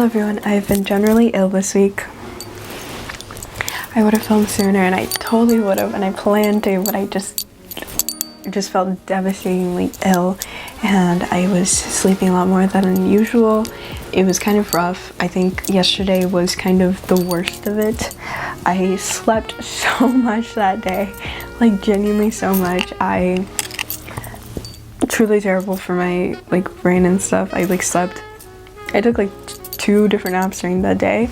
Hello everyone, I've been generally ill this week. I would have filmed sooner and I totally would have, and I planned to, but I just felt devastatingly ill and I was sleeping a lot more than usual. It was kind of rough. I think yesterday was kind of the worst of it. I slept so much that day, like genuinely so much. I truly terrible for my brain and stuff. I took 2 different naps during the day,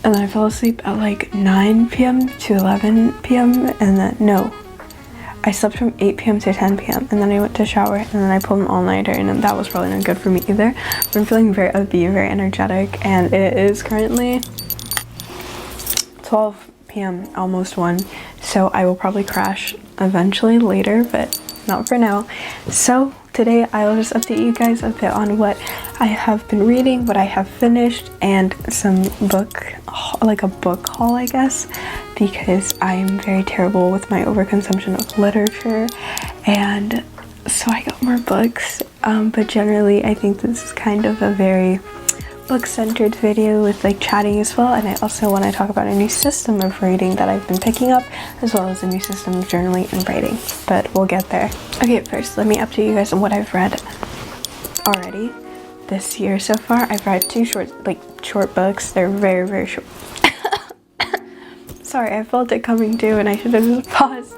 and then I fell asleep at 9 p.m. to 11 p.m. and then I slept from 8 p.m. to 10 p.m. and then I went to shower and then I pulled an all-nighter, and that was probably not good for me either. But I'm feeling very upbeat, very energetic, and it is currently 12 p.m. almost 1, so I will probably crash eventually later, but not for now. So today I will just update you guys a bit on what I have been reading, what I have finished, and some a book haul, I guess, because I am very terrible with my overconsumption of literature, and so I got more books, but generally I think this is kind of a very book-centered video with chatting as well, and I also want to talk about a new system of reading that I've been picking up, as well as a new system of journaling and writing, but we'll get there. Okay, first let me update you guys on what I've read already this year so far. I've read 2 short books. They're very, very short. Sorry, I felt it coming too and I should have just paused.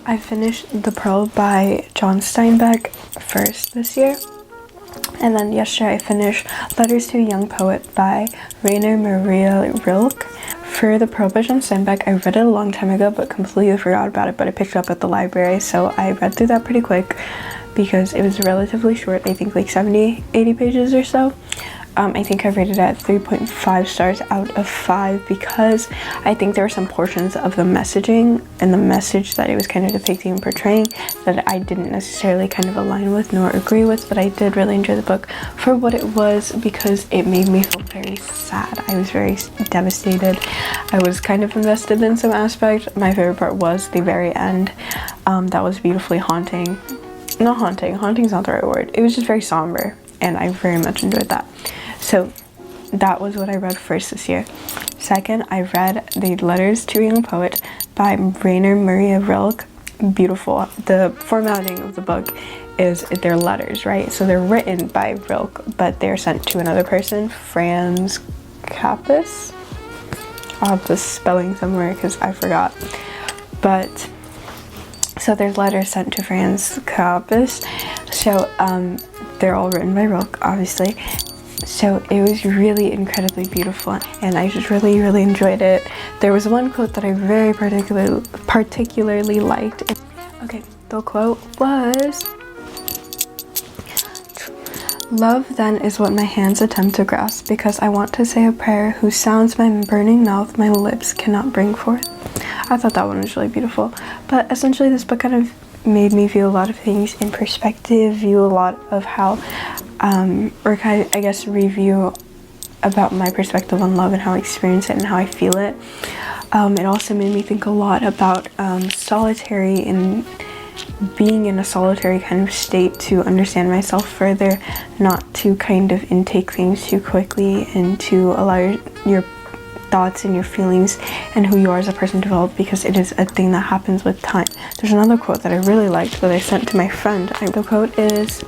I finished The Pearl by John Steinbeck first this year. And then yesterday I finished Letters to a Young Poet by Rainer Maria Rilke. For The Pearl by John Steinbeck, I read it a long time ago but completely forgot about it, but I picked it up at the library, so I read through that pretty quick because it was relatively short. I think 70-80 pages or so. I think I rated it at 3.5 stars out of 5 because I think there were some portions of the messaging and the message that it was kind of depicting and portraying that I didn't necessarily kind of align with nor agree with, but I did really enjoy the book for what it was because it made me feel very sad. I was very devastated. I was kind of invested in some aspect. My favorite part was the very end. That was beautifully haunting. Not haunting. Haunting's not the right word. It was just very somber, and I very much enjoyed that. So that was what I read first this year. Second, I read The Letters to a Young Poet by Rainer Maria Rilke. Beautiful. The formatting of the book is they're letters, right? So they're written by Rilke, but they're sent to another person, Franz Capus. I'll have the spelling somewhere because I forgot. But so there's letters sent to Franz Capus. So they're all written by Rilke, obviously. So it was really incredibly beautiful and I just really enjoyed it. There was one quote that I very particularly liked. Okay, the quote was, "Love then is what my hands attempt to grasp, because I want to say a prayer whose sounds my burning mouth, my lips cannot bring forth." I thought that one was really beautiful. But essentially this book kind of made me view a lot of things in perspective, view a lot of how review about my perspective on love and how I experience it and how I feel it. It also made me think a lot about solitary and being in a solitary kind of state to understand myself further, not to kind of intake things too quickly and to allow your thoughts and your feelings and who you are as a person to develop, because it is a thing that happens with time. There's another quote that I really liked that I sent to my friend. The quote is,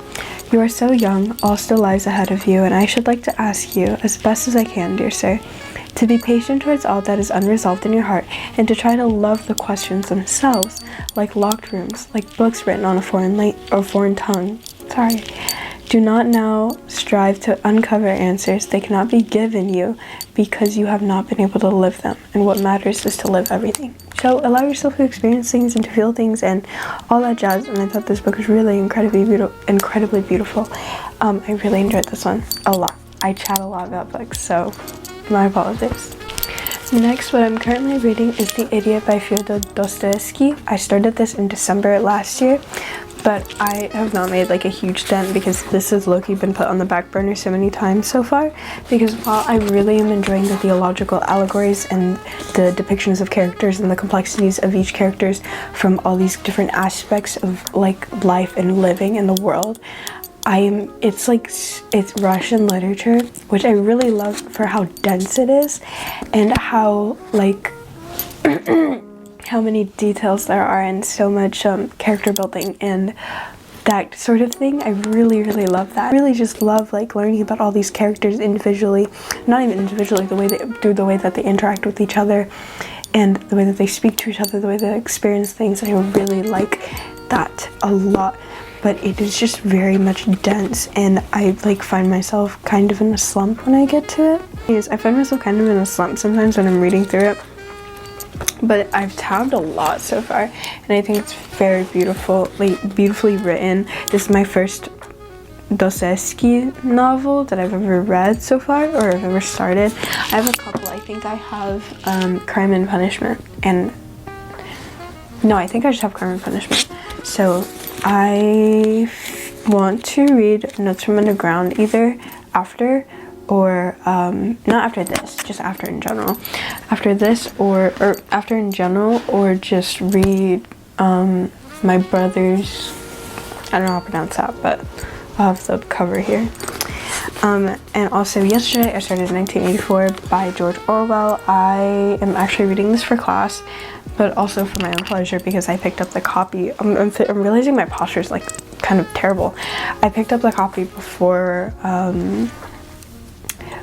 "You are so young, all still lies ahead of you, and I should like to ask you, as best as I can, dear sir, to be patient towards all that is unresolved in your heart, and to try to love the questions themselves, like locked rooms, like books written on a foreign tongue. Do not now strive to uncover answers. They cannot be given you because you have not been able to live them, and what matters is to live everything." So allow yourself to experience things and to feel things and all that jazz, and I thought this book was really incredibly beautiful. I really enjoyed this one a lot. I chat a lot about books, so my apologies. Next, what I'm currently reading is The Idiot by Fyodor Dostoevsky. I started this in December last year, but I have not made a huge dent because this has low-key been put on the back burner so many times so far, because while I really am enjoying the theological allegories and the depictions of characters and the complexities of each characters from all these different aspects of life and living in the world, it's Russian literature, which I really love for how dense it is and how like how many details there are and so much character building and that sort of thing. I really love that. I really just love like learning about all these characters individually, not even individually, the way that they interact with each other and the way that they speak to each other, the way they experience things. I really like that a lot, but it is just very much dense and I like find myself kind of in a slump when I get to it. Yes, I find myself kind of in a slump sometimes when I'm reading through it. But I've tabbed a lot so far and I think it's very beautiful, like beautifully written. This is my first Dostoevsky novel that I've ever read so far, or I've ever started. I have a couple. I think I have Crime and Punishment, and no, I think I just have Crime and Punishment. So I want to read Notes from Underground either after or not after this, just after in general. After this or after in general, or just read my brother's, I don't know how to pronounce that, but I'll have the cover here. And also yesterday I started 1984 by George Orwell. I am actually reading this for class, but also for my own pleasure because I picked up the copy. I'm realizing my posture is like kind of terrible. I picked up the copy before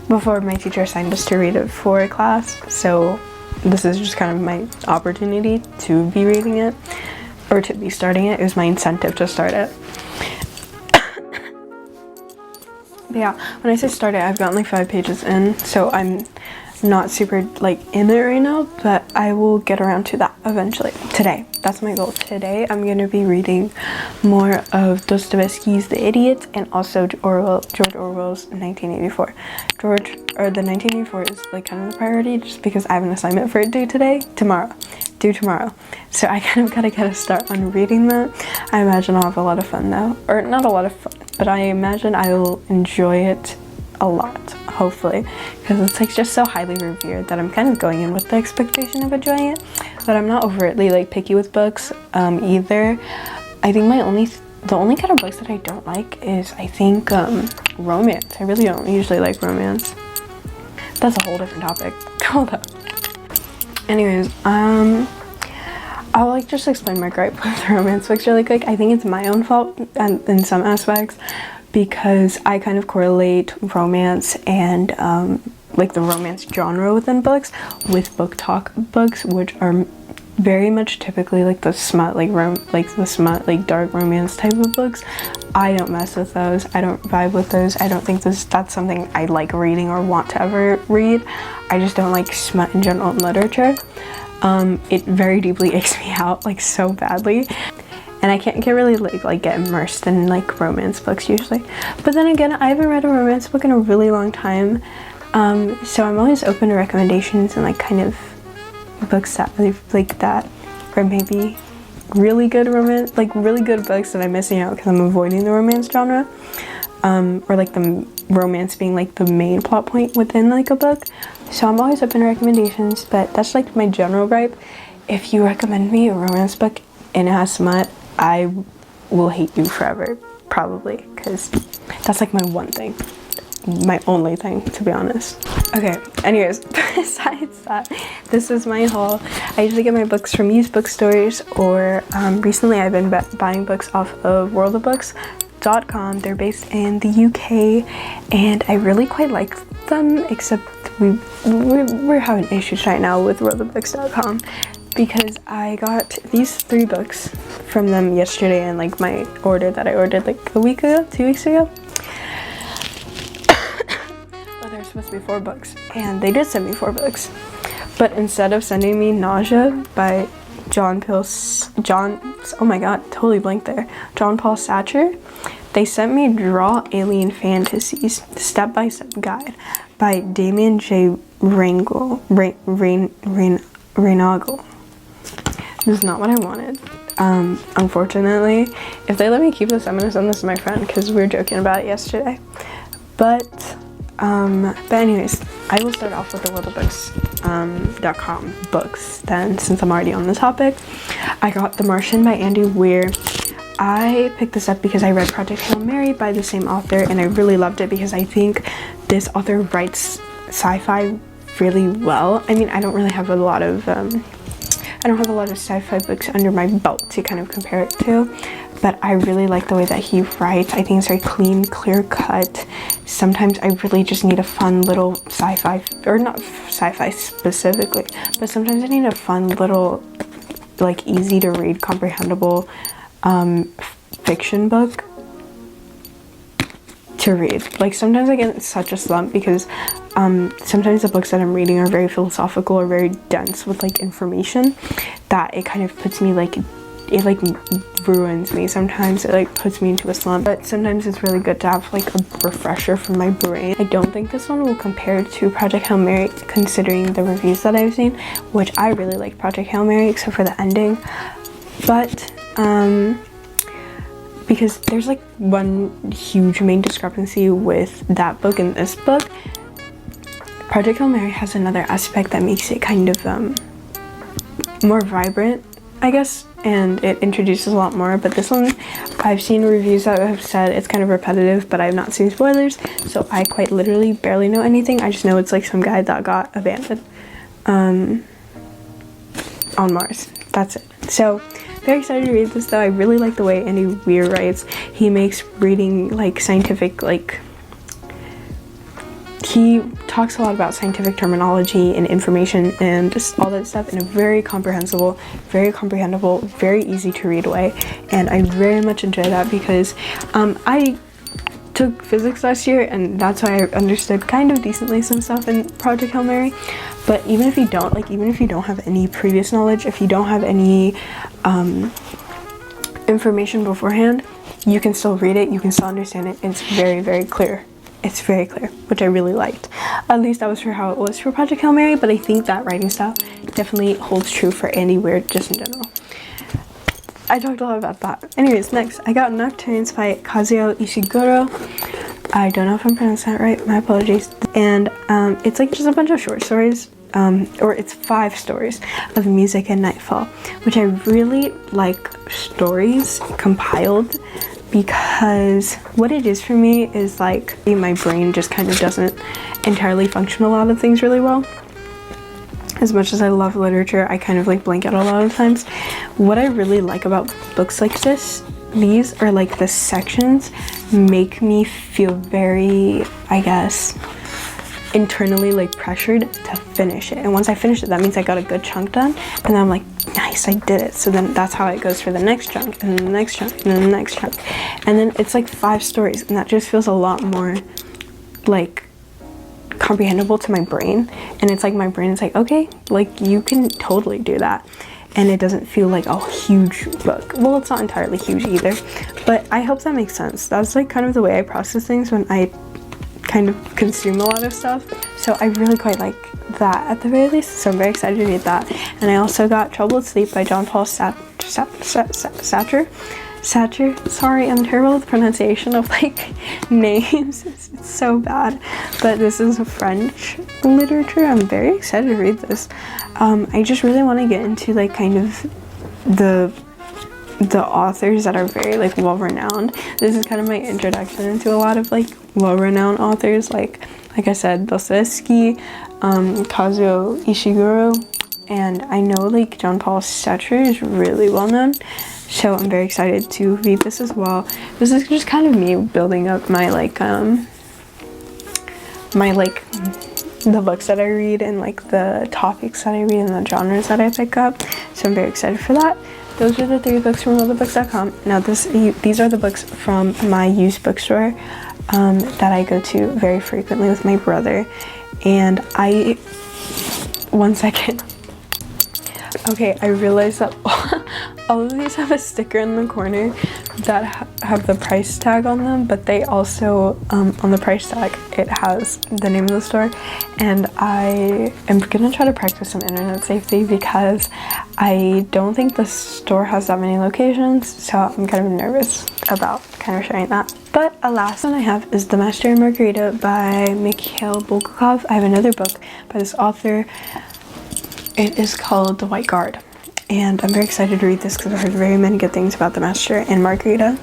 my teacher assigned us to read it for a class, so this is just kind of my opportunity to be reading it, or to be starting it. It was my incentive to start it. But yeah, when I say start it, I've gotten like 5 pages in, so I'm not super like in it right now, but I will get around to that eventually. Today, that's my goal. Today I'm going to be reading more of Dostoevsky's The Idiot and also George Orwell's 1984. The 1984 is like kind of the priority just because I have an assignment for it due tomorrow. So I kind of gotta get a start on reading that. I imagine I'll have a lot of fun though, or not a lot of fun, but I imagine I will enjoy it a lot, hopefully, because it's like just so highly revered that I'm kind of going in with the expectation of enjoying it, but I'm not overtly like picky with books either. I think the only kind of books that I don't like is I think romance. I really don't usually like romance. That's a whole different topic. Hold up. Anyways, I'll like just explain my gripe with romance books really quick. I think it's my own fault in some aspects, because I kind of correlate romance and like the romance genre within books with book talk books, which are very much typically like the smut, like dark romance type of books. I don't mess with those. I don't vibe with those. I don't think that's something I like reading or want to ever read. I just don't like smut in general in literature. It very deeply aches me out like so badly. And I can't really like get immersed in like romance books usually. But then again, I haven't read a romance book in a really long time. So I'm always open to recommendations and like kind of books that like that, or maybe really good books that I'm missing out because I'm avoiding the romance genre. Or like the romance being like the main plot point within like a book. So I'm always open to recommendations, but that's like my general gripe. If you recommend me a romance book and it has smut, I will hate you forever, probably, because that's like my one thing, my only thing, to be honest. Okay, anyways, besides that, this is my haul. I usually get my books from used bookstores, or recently I've been buying books off of worldofbooks.com. They're based in the UK and I really quite like them, except we're having issues right now with worldofbooks.com because I got these 3 books from them yesterday and like my order that I ordered like a week ago, 2 weeks ago. Well, there were supposed to be 4 books and they did send me 4 books, but instead of sending me Nausea by John Paul Satcher, they sent me Draw Alien Fantasies, Step-by-Step Guide by Damien J. Reinagle. This is not what I wanted. Unfortunately, if they let me keep this, I'm gonna send this to my friend because we were joking about it yesterday. But anyways, I will start off with the worldofbooks.com books then, since I'm already on the topic. I got The Martian by Andy Weir. I picked this up because I read Project Hail Mary by the same author, and I really loved it because I think this author writes sci-fi really well. I mean, I don't really have a lot of sci-fi books under my belt to kind of compare it to, but I really like the way that he writes. I think it's very clean, clear cut. Sometimes I really just need a fun little sci-fi, or not sci-fi specifically, but sometimes I need a fun little, like, easy to read, comprehensible fiction book to read. Like, sometimes I get in such a slump because sometimes the books that I'm reading are very philosophical or very dense with like information that it kind of puts me like, it like ruins me. Sometimes it like puts me into a slump, but sometimes it's really good to have like a refresher for my brain. I don't think this one will compare to Project Hail Mary considering the reviews that I've seen, which I really like Project Hail Mary except for the ending, but because there's like one huge main discrepancy with that book and this book. Project Hail Mary has another aspect that makes it kind of more vibrant, I guess, and it introduces a lot more, but this one I've seen reviews that have said it's kind of repetitive, but I've not seen spoilers, so I quite literally barely know anything. I just know it's like some guy that got abandoned on Mars. That's it. So very excited to read this though. I really like the way Andy Weir writes. He makes reading like scientific, like he talks a lot about scientific terminology and information and just all that stuff in a very comprehensible, very easy to read way, and I very much enjoy that because I took physics last year and that's why I understood kind of decently some stuff in Project Hail Mary. But even if you don't, like even if you don't have any previous knowledge, if you don't have any information beforehand, you can still read it, you can still understand it. It's very clear. It's very clear, which I really liked. At least that was for how it was for Project Hail Mary, but I think that writing style definitely holds true for Andy Weir just in general. I talked a lot about that. Anyways, next I got Nocturnes by Kazuo Ishiguro. I don't know if I'm pronouncing that right, my apologies. And it's like just a bunch of short stories, or it's 5 stories of music and nightfall, which I really like stories compiled, because what it is for me is like my brain just kind of doesn't entirely function a lot of things really well. As much as I love literature, I kind of like blank out a lot of times. What I really like about books like this, these are like the sections make me feel very, I guess, internally like pressured to finish it. And once I finish it, that means I got a good chunk done, and then I'm like, nice, I did it. So then that's how it goes for the next chunk, and then the next chunk, and then the next chunk, and then it's like 5 stories, and that just feels a lot more like comprehensible to my brain. And it's like my brain is like, okay, like you can totally do that, and it doesn't feel like a huge book. Well, it's not entirely huge either, but I hope that makes sense. That's like kind of the way I process things when I kind of consume a lot of stuff, so I really quite like that at the very least, so I'm very excited to read that. And I also got Troubled Sleep by John Paul Sartre. Sorry, I'm terrible with pronunciation of like names. It's so bad, but this is French literature. I'm very excited to read this. I just really want to get into like kind of the authors that are very like well-renowned. This is kind of my introduction into a lot of like well-renowned authors, like I said, Dostoevsky, Kazuo Ishiguro, and I know like John Paul Sartre is really well known, so I'm very excited to read this as well. This is just kind of me building up my like the books that I read and like the topics that I read and the genres that I pick up, so I'm very excited for that. Those are the 3 books from lovethebooks.com. Now these are the books from my used bookstore that I go to very frequently with my brother, and one second. Okay, I realized that all of these have a sticker in the corner that have the price tag on them, but they also, on the price tag, it has the name of the store, and I am gonna try to practice some internet safety because I don't think the store has that many locations, so I'm kind of nervous about kind of sharing that. But a last one I have is The Master and Margarita by Mikhail Bulgakov. I have another book by this author. It is called The White Guard, and I'm very excited to read this because I've heard very many good things about The Master and Margarita.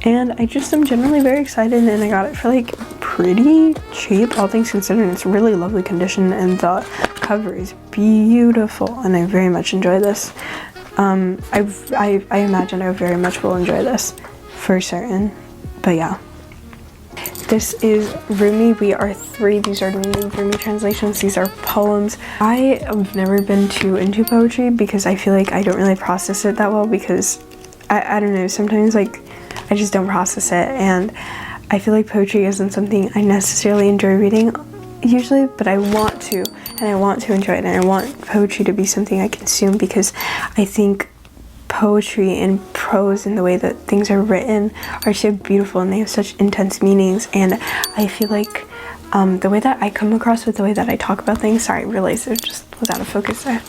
And I just am generally very excited, and I got it for like pretty cheap, all things considered. It's really lovely condition, and the cover is beautiful, and I very much enjoy this. I imagine I very much will enjoy this for certain. But yeah, this is Rumi, We Are Three. These are new Rumi translations. These are poems. I have never been too into poetry because I feel like I don't really process it that well, because I don't know, sometimes like I just don't process it, and I feel like poetry isn't something I necessarily enjoy reading usually, but I want to, and I want to enjoy it, and I want poetry to be something I consume, because I think poetry and prose and the way that things are written are so beautiful, and they have such intense meanings. And I feel like the way that I come across with the way that I talk about things, sorry, I realized it just was out of focus there.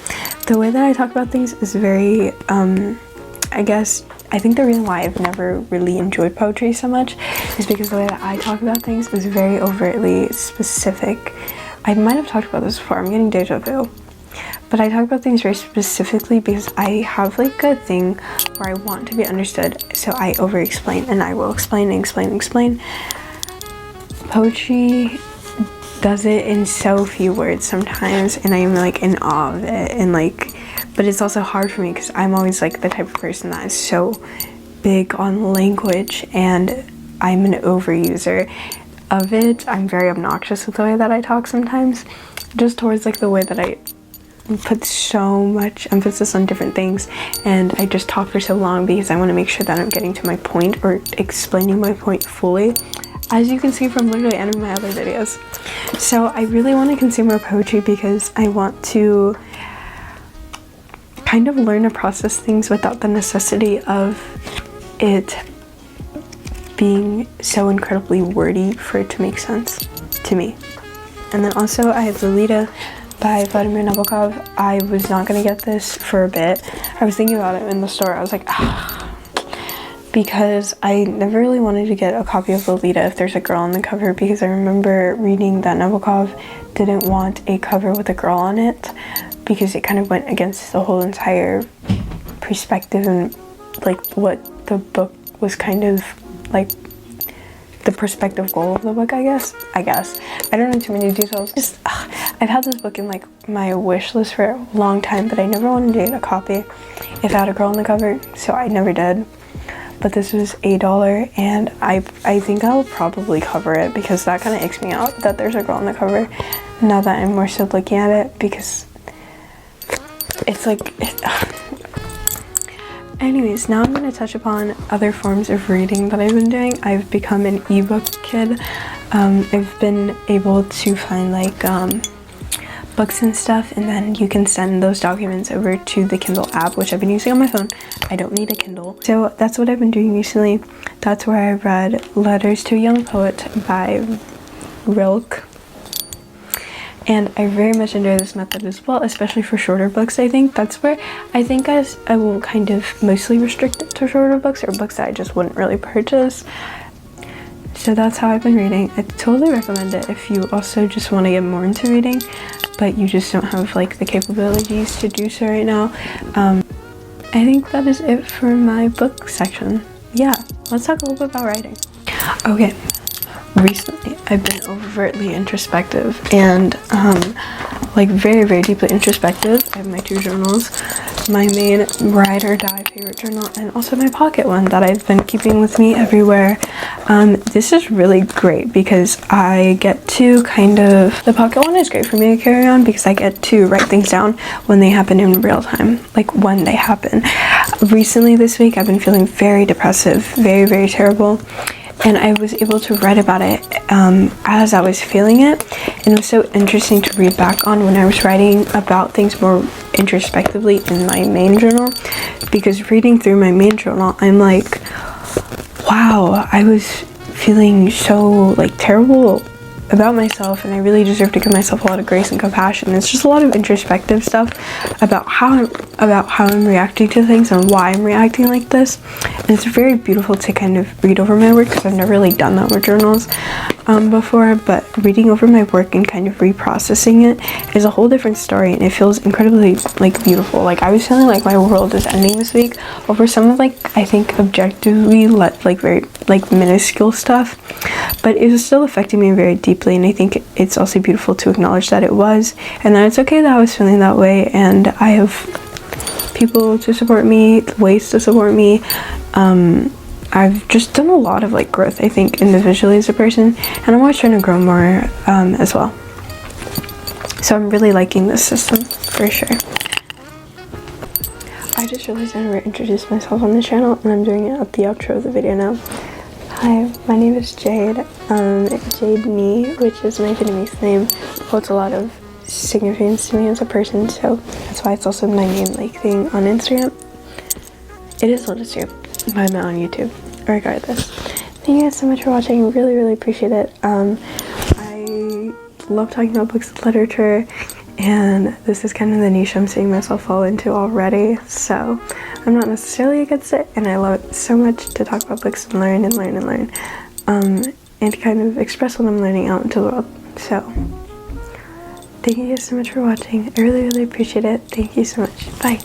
The way that I talk about things is very, I think the reason why I've never really enjoyed poetry so much is because the way that I talk about things is very overtly specific. I might have talked about this before, I'm getting deja vu. But I talk about things very specifically because I have like a thing where I want to be understood, so I over-explain, and I will explain and explain and explain. Poetry does it in so few words sometimes, and I'm like in awe of it, and like, but it's also hard for me because I'm always like the type of person that is so big on language, and I'm an overuser of it. I'm very obnoxious with the way that I talk sometimes, just towards like the way that I put so much emphasis on different things, and I just talk for so long because I want to make sure that I'm getting to my point or explaining my point fully, as you can see from literally any of my other videos. So I really want to consume more poetry because I want to kind of learn to process things without the necessity of it being so incredibly wordy for it to make sense to me. And then also I have Lolita by Vladimir Nabokov. I was not gonna get this for a bit. I was thinking about it in the store. I was like, because I never really wanted to get a copy of Lolita if there's a girl on the cover, because I remember reading that Nabokov didn't want a cover with a girl on it because it kind of went against the whole entire perspective and like what the book was kind of like, the perspective goal of the book, I guess. I don't know too many details. Just I've had this book in like my wish list for a long time, but I never wanted to get a copy if it had a girl on the cover, so I never did. But this was $8, and I think I'll probably cover it because that kind of icks me out that there's a girl on the cover now that I'm more so looking at it, because it's like Anyways, now I'm going to touch upon other forms of reading that I've been doing. I've become an ebook kid. I've been able to find like books and stuff, and then you can send those documents over to the Kindle app, which I've been using on my phone. I don't need a Kindle. So that's what I've been doing recently. That's where I read Letters to a Young Poet by Rilke. And I very much enjoy this method as well, especially for shorter books. I think that's where I will kind of mostly restrict it to shorter books, or books that I just wouldn't really purchase. So that's how I've been reading. I totally recommend it if you also just want to get more into reading, but you just don't have like the capabilities to do so right now. I think that is it for my book section. Yeah, let's talk a little bit about writing. Okay. Recently, I've been overtly introspective and like very, very deeply introspective. I have my two journals, my main ride or die favorite journal, and also my pocket one that I've been keeping with me everywhere. This is really great because I get to the pocket one is great for me to carry on because I get to write things down when they happen in real time, like when they happen. Recently this week, I've been feeling very depressive, very, very terrible. And I was able to write about it as I was feeling it, and it was so interesting to read back on when I was writing about things more introspectively in my main journal, because reading through my main journal, I'm like, wow, I was feeling so like terrible about myself, and I really deserve to give myself a lot of grace and compassion. It's just a lot of introspective stuff about how I'm reacting to things and why I'm reacting like this. And it's very beautiful to kind of read over my work, because I've never really done that with journals before, but reading over my work and kind of reprocessing it is a whole different story, and it feels incredibly like beautiful. Like I was feeling like my world is ending this week over some of like, I think objectively like very like minuscule stuff, but it was still affecting me very deeply. And I think it's also beautiful to acknowledge that it was, and that it's okay that I was feeling that way, and I have people to support me, ways to support me. I've just done a lot of like growth, I think, individually as a person, and I'm always trying to grow more as well. So I'm really liking this system for sure. I just realized I never introduced myself on the channel, and I'm doing it at the outro of the video now. Hi, my name is Jade. Jade Me, which is my Vietnamese name, holds a lot of significance to me as a person, so that's why it's also my main like thing on Instagram. It is on Instagram, but I'm not on YouTube. Regardless, thank you guys so much for watching. Really appreciate it. I love talking about books and literature, and this is kind of the niche I'm seeing myself fall into already, so I'm not necessarily against it, and I love it so much to talk about books and learn and kind of express what I'm learning out into the world. So thank you guys so much for watching. I really appreciate it. Thank you so much. Bye.